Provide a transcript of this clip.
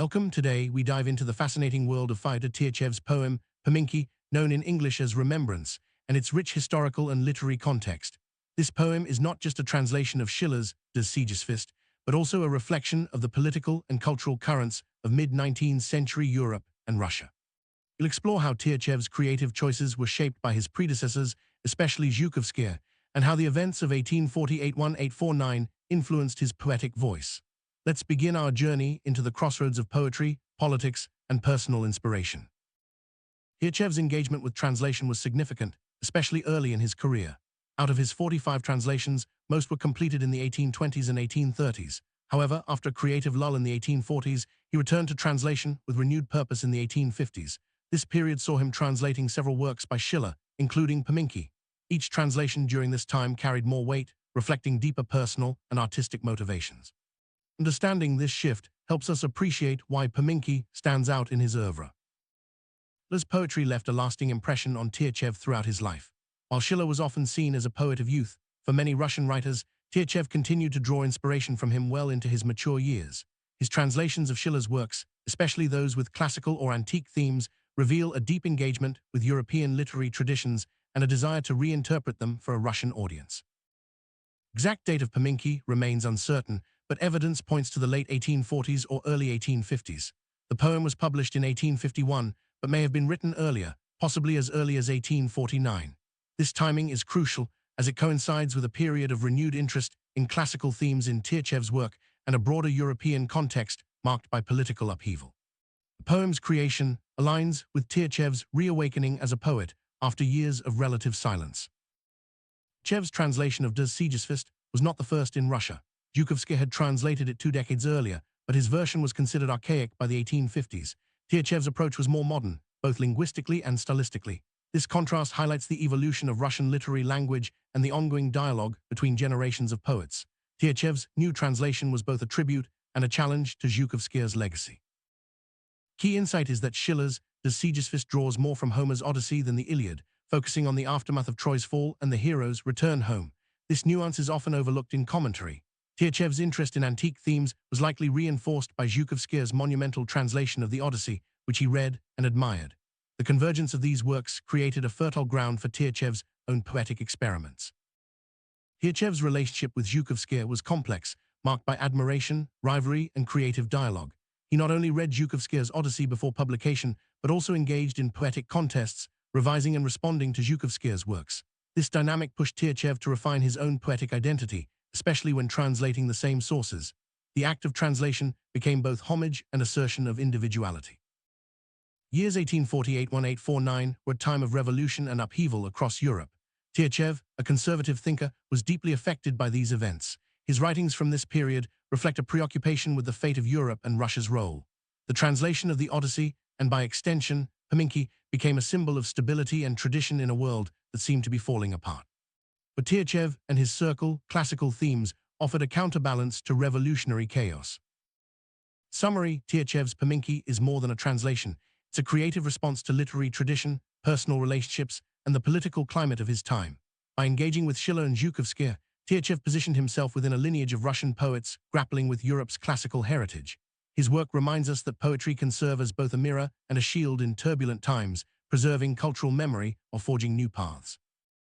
Welcome. Today, we dive into the fascinating world of Fyodor Tiutchev's poem, Pominki, known in English as Remembrance, and its rich historical and literary context. This poem is not just a translation of Schiller's4Das Siegesfest, but also a reflection of the political and cultural currents of mid-19th century Europe and Russia. We'll explore how Tiutchev's creative choices were shaped by his predecessors, especially Zhukovskii, and how the events of 1848-1849 influenced his poetic voice. Let's begin our journey into the crossroads of poetry, politics, and personal inspiration. Tiutchev's engagement with translation was significant, especially early in his career. Out of his 45 translations, most were completed in the 1820s and 1830s. However, after a creative lull in the 1840s, he returned to translation with renewed purpose in the 1850s. This period saw him translating several works by Schiller, including Pominki. Each translation during this time carried more weight, reflecting deeper personal and artistic motivations. Understanding this shift helps us appreciate why Pominki stands out in his oeuvre. Schiller's poetry left a lasting impression on Tiutchev throughout his life. While Schiller was often seen as a poet of youth, for many Russian writers, Tiutchev continued to draw inspiration from him well into his mature years. His translations of Schiller's works, especially those with classical or antique themes, reveal a deep engagement with European literary traditions and a desire to reinterpret them for a Russian audience. The exact date of Pominki remains uncertain, but evidence points to the late 1840s or early 1850s. The poem was published in 1851, but may have been written earlier, possibly as early as 1849. This timing is crucial, as it coincides with a period of renewed interest in classical themes in Tiutchev's work and a broader European context marked by political upheaval. The poem's creation aligns with Tiutchev's reawakening as a poet after years of relative silence. Tiutchev's translation of 4Das Siegesfest was not the first in Russia. Zhukovskii had translated it 2 decades earlier, but his version was considered archaic by the 1850s. Tiutchev's approach was more modern, both linguistically and stylistically. This contrast highlights the evolution of Russian literary language and the ongoing dialogue between generations of poets. Tiutchev's new translation was both a tribute and a challenge to Zhukovskii's legacy. Key insight is that Schiller's4Das Siegesfest draws more from Homer's Odyssey than the Iliad, focusing on the aftermath of Troy's fall and the hero's return home. This nuance is often overlooked in commentary. Tiutchev's interest in antique themes was likely reinforced by Zhukovskii's monumental translation of the Odyssey, which he read and admired. The convergence of these works created a fertile ground for Tiutchev's own poetic experiments. Tiutchev's relationship with Zhukovskii was complex, marked by admiration, rivalry, and creative dialogue. He not only read Zhukovskii's Odyssey before publication, but also engaged in poetic contests, revising and responding to Zhukovskii's works. This dynamic pushed Tiutchev to refine his own poetic identity, especially when translating the same sources. The act of translation became both homage and assertion of individuality. Years 1848-1849 were a time of revolution and upheaval across Europe. Tiutchev, a conservative thinker, was deeply affected by these events. His writings from this period reflect a preoccupation with the fate of Europe and Russia's role. The translation of the Odyssey, and by extension, Pominki, became a symbol of stability and tradition in a world that seemed to be falling apart. For Tiutchev and his circle, classical themes offered a counterbalance to revolutionary chaos. Summary: Tiutchev's Pominki is more than a translation. It's a creative response to literary tradition, personal relationships, and the political climate of his time. By engaging with Schiller and Zhukovskii, Tiutchev positioned himself within a lineage of Russian poets grappling with Europe's classical heritage. His work reminds us that poetry can serve as both a mirror and a shield in turbulent times, preserving cultural memory or forging new paths.